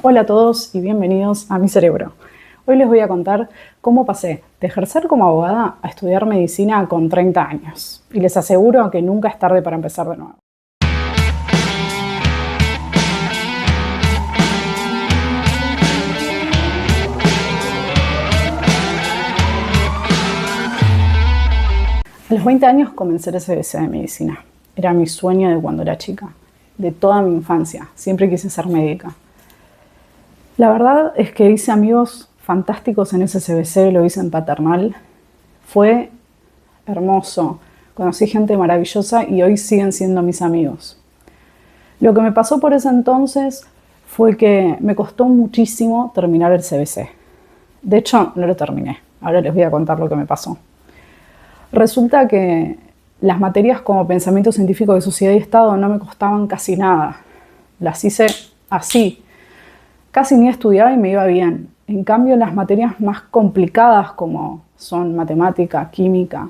Hola a todos y bienvenidos a Mi Cerebro. Hoy les voy a contar cómo pasé de ejercer como abogada a estudiar medicina con 30 años. Y les aseguro que nunca es tarde para empezar de nuevo. A los 20 años comencé el SBC de medicina. Era mi sueño de cuando era chica, de toda mi infancia. Siempre quise ser médica. La verdad es que hice amigos fantásticos en ese SBC, lo hice en Paternal. Fue hermoso. Conocí gente maravillosa y hoy siguen siendo mis amigos. Lo que me pasó por ese entonces fue que me costó muchísimo terminar el CBC. De hecho, no lo terminé. Ahora les voy a contar lo que me pasó. Resulta que las materias como pensamiento científico de sociedad y Estado no me costaban casi nada. Las hice así. Casi ni estudiaba y me iba bien. En cambio, las materias más complicadas como son matemática, química,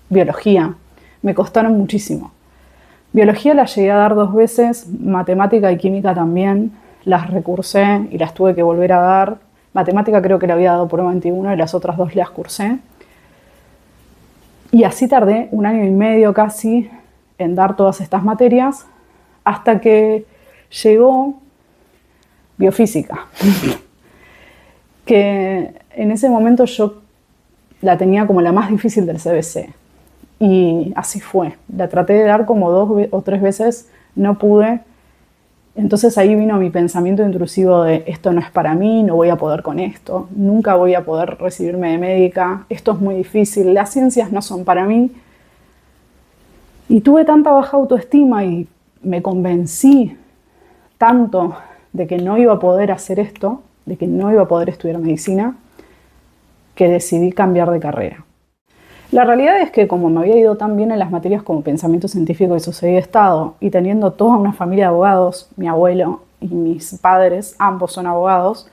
biología, me costaron muchísimo. Biología la llegué a dar 2 veces, matemática y química también. Las recursé y las tuve que volver a dar. Matemática creo que la había dado por 21 y las otras 2 las cursé. Y así tardé 1 año y medio casi en dar todas estas materias hasta que llegó biofísica, que en ese momento yo la tenía como la más difícil del CBC. Y así fue. La traté de dar como 2 o 3 veces, no pude. Entonces ahí vino mi pensamiento intrusivo de esto no es para mí, no voy a poder con esto, nunca voy a poder recibirme de médica, esto es muy difícil, las ciencias no son para mí. Y tuve tanta baja autoestima y me convencí tanto de que no iba a poder hacer esto, de que no iba a poder estudiar medicina, que decidí cambiar de carrera. La realidad es que como me había ido tan bien en las materias como pensamiento científico y sociedad y Estado, y teniendo toda una familia de abogados, mi abuelo y mis padres, ambos son abogados,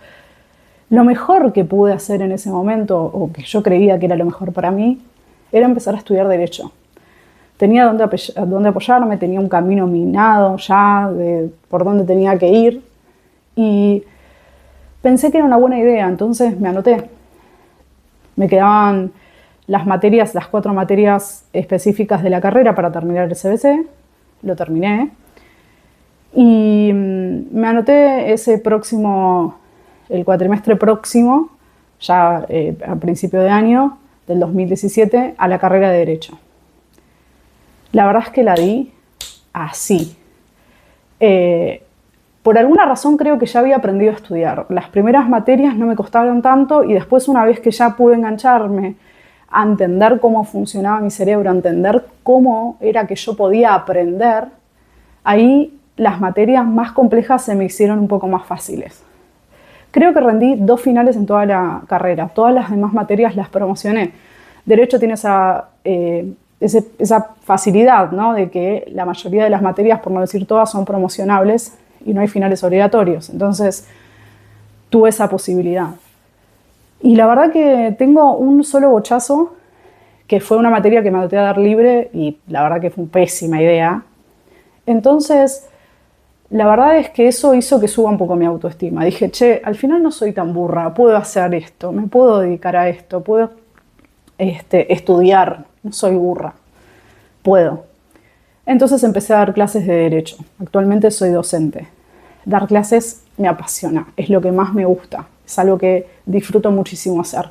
lo mejor que pude hacer en ese momento, o que yo creía que era lo mejor para mí, era empezar a estudiar Derecho. Tenía dónde apoyarme, tenía un camino minado ya de por dónde tenía que ir, y pensé que era una buena idea, entonces me anoté. Me quedaban las 4 materias específicas de la carrera para terminar el CBC, lo terminé, y me anoté el cuatrimestre próximo, ya a principio de año del 2017, a la carrera de Derecho. La verdad es que la di así. Por alguna razón creo que ya había aprendido a estudiar. Las primeras materias no me costaron tanto y después una vez que ya pude engancharme a entender cómo funcionaba mi cerebro, a entender cómo era que yo podía aprender, ahí las materias más complejas se me hicieron un poco más fáciles. Creo que rendí 2 finales en toda la carrera, todas las demás materias las promocioné. Derecho tiene esa facilidad, ¿no? De que la mayoría de las materias, por no decir todas, son promocionables y no hay finales obligatorios. Entonces, tuve esa posibilidad. Y la verdad que tengo un solo bochazo, que fue una materia que me anoté a dar libre y la verdad que fue una pésima idea. Entonces, la verdad es que eso hizo que suba un poco mi autoestima. Dije, che, al final no soy tan burra, puedo hacer esto, me puedo dedicar a esto, puedo estudiar, no soy burra, puedo. Entonces empecé a dar clases de Derecho. Actualmente soy docente. Dar clases me apasiona, es lo que más me gusta. Es algo que disfruto muchísimo hacer.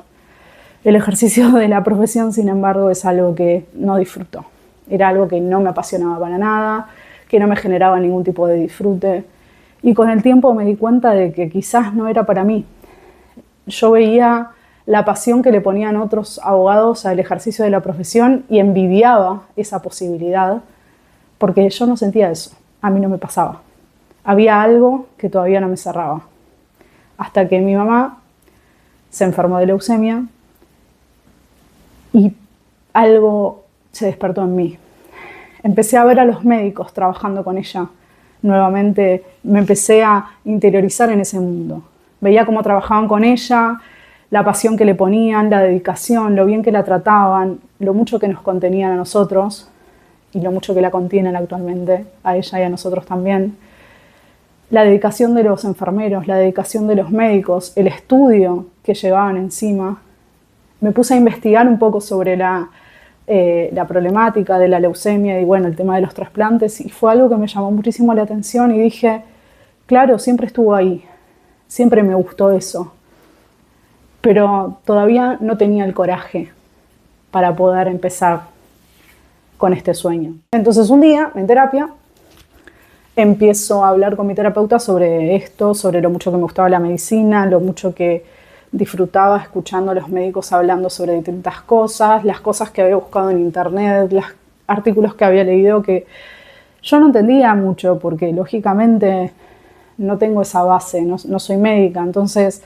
El ejercicio de la profesión, sin embargo, es algo que no disfruto. Era algo que no me apasionaba para nada, que no me generaba ningún tipo de disfrute. Y con el tiempo me di cuenta de que quizás no era para mí. Yo veía la pasión que le ponían otros abogados al ejercicio de la profesión y envidiaba esa posibilidad, porque yo no sentía eso. A mí no me pasaba. Había algo que todavía no me cerraba. Hasta que mi mamá se enfermó de leucemia y algo se despertó en mí. Empecé a ver a los médicos trabajando con ella. Nuevamente me empecé a interiorizar en ese mundo. Veía cómo trabajaban con ella, la pasión que le ponían, la dedicación, lo bien que la trataban, lo mucho que nos contenían a nosotros y lo mucho que la contienen actualmente, a ella y a nosotros también. la dedicación de los enfermeros, la dedicación de los médicos, el estudio que llevaban encima. Me puse a investigar un poco sobre la problemática de la leucemia y bueno, el tema de los trasplantes, y fue algo que me llamó muchísimo la atención y dije, claro, siempre estuvo ahí, siempre me gustó eso, pero todavía no tenía el coraje para poder empezar con este sueño. Entonces un día, en terapia, empiezo a hablar con mi terapeuta sobre esto, sobre lo mucho que me gustaba la medicina, lo mucho que disfrutaba escuchando a los médicos hablando sobre distintas cosas, las cosas que había buscado en internet, los artículos que había leído que yo no entendía mucho porque lógicamente no tengo esa base, no soy médica, entonces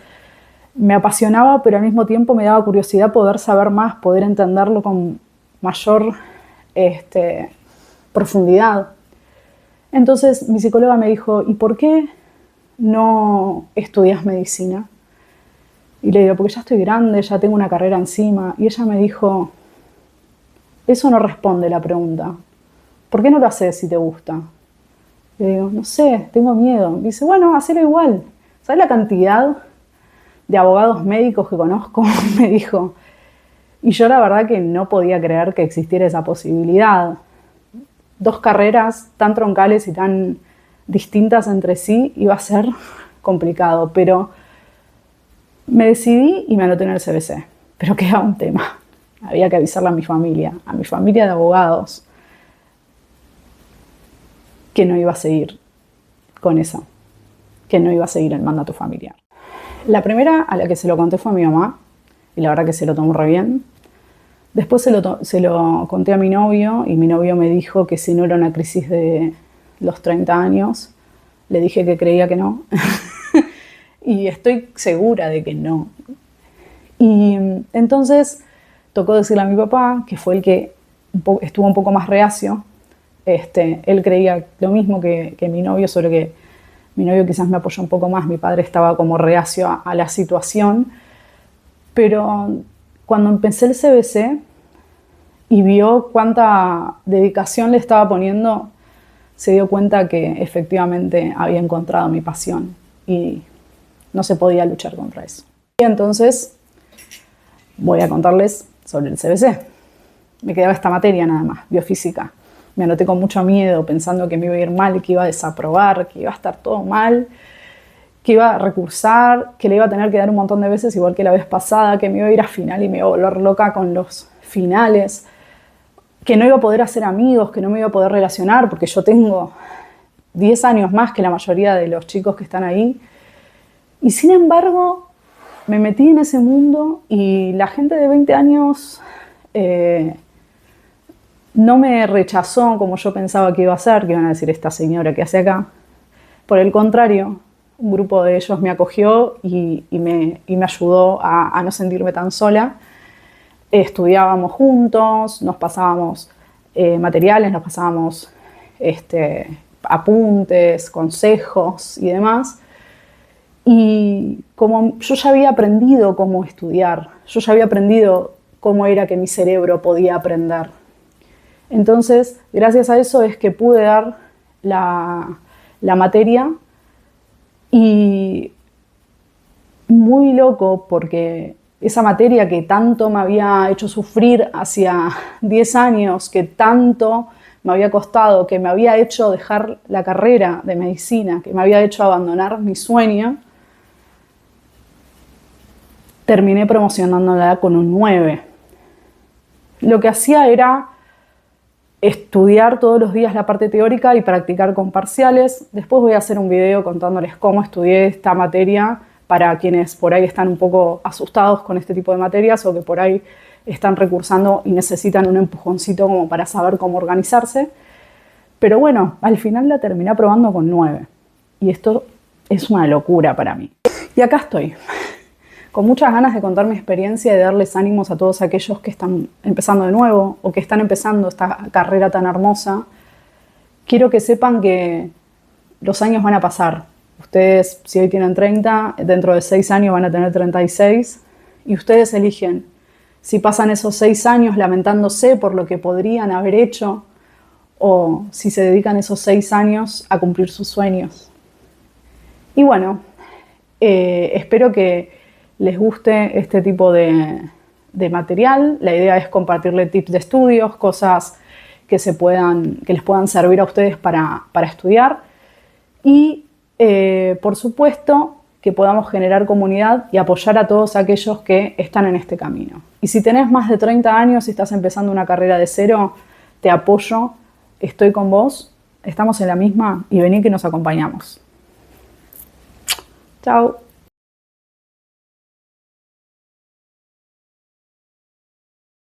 me apasionaba, pero al mismo tiempo me daba curiosidad poder saber más, poder entenderlo con mayor profundidad. Entonces mi psicóloga me dijo, ¿y por qué no estudias medicina? Y le digo, porque ya estoy grande, ya tengo una carrera encima. Y ella me dijo, eso no responde la pregunta. ¿Por qué no lo haces si te gusta? Y le digo, no sé, tengo miedo. Y dice, bueno, hacelo igual. ¿Sabes la cantidad de abogados médicos que conozco? Me dijo. Y yo la verdad que no podía creer que existiera esa posibilidad. Dos carreras tan troncales y tan distintas entre sí iba a ser complicado, pero me decidí y me anoté en el CBC, pero quedaba un tema. Había que avisarle a mi familia de abogados, que no iba a seguir con eso, que no iba a seguir el mandato familiar. La primera a la que se lo conté fue a mi mamá, y la verdad que se lo tomó re bien. Después se lo conté a mi novio, y mi novio me dijo que si no era una crisis de los 30 años, le dije que creía que no. Y estoy segura de que no. Y entonces tocó decirle a mi papá, que fue el que estuvo un poco más reacio. Él creía lo mismo que mi novio, solo que mi novio quizás me apoyó un poco más. Mi padre estaba como reacio a la situación. Pero cuando empecé el CBC y vio cuánta dedicación le estaba poniendo, se dio cuenta que efectivamente había encontrado mi pasión. Y no se podía luchar contra eso. Y entonces voy a contarles sobre el CBC. Me quedaba esta materia nada más, biofísica. Me anoté con mucho miedo, pensando que me iba a ir mal, que iba a desaprobar, que iba a estar todo mal, que iba a recursar, que le iba a tener que dar un montón de veces, igual que la vez pasada, que me iba a ir a final y me iba a volver loca con los finales, que no iba a poder hacer amigos, que no me iba a poder relacionar, porque yo tengo 10 años más que la mayoría de los chicos que están ahí. Y sin embargo, me metí en ese mundo y la gente de 20 años no me rechazó como yo pensaba que iba a ser, que iban a decir, esta señora que hace acá. Por el contrario, un grupo de ellos me acogió y me ayudó a no sentirme tan sola. Estudiábamos juntos, nos pasábamos materiales, nos pasábamos apuntes, consejos y demás. Y como yo ya había aprendido cómo estudiar, yo ya había aprendido cómo era que mi cerebro podía aprender. Entonces, gracias a eso es que pude dar la materia y muy loco porque esa materia que tanto me había hecho sufrir hacia 10 años, que tanto me había costado, que me había hecho dejar la carrera de medicina, que me había hecho abandonar mi sueño, terminé promocionándola con un 9. Lo que hacía era estudiar todos los días la parte teórica y practicar con parciales. Después voy a hacer un video contándoles cómo estudié esta materia para quienes por ahí están un poco asustados con este tipo de materias o que por ahí están recursando y necesitan un empujoncito como para saber cómo organizarse. Pero bueno, al final la terminé aprobando con 9. Y esto es una locura para mí. Y acá estoy, con muchas ganas de contar mi experiencia y de darles ánimos a todos aquellos que están empezando de nuevo o que están empezando esta carrera tan hermosa. Quiero que sepan que los años van a pasar. Ustedes, si hoy tienen 30, dentro de 6 años van a tener 36 y ustedes eligen si pasan esos 6 años lamentándose por lo que podrían haber hecho o si se dedican esos 6 años a cumplir sus sueños. Y bueno, espero que les guste este tipo de material. La idea es compartirle tips de estudios, cosas que les puedan servir a ustedes para estudiar. Y, por supuesto, que podamos generar comunidad y apoyar a todos aquellos que están en este camino. Y si tenés más de 30 años y estás empezando una carrera de cero, te apoyo, estoy con vos, estamos en la misma y vení que nos acompañamos. Chao.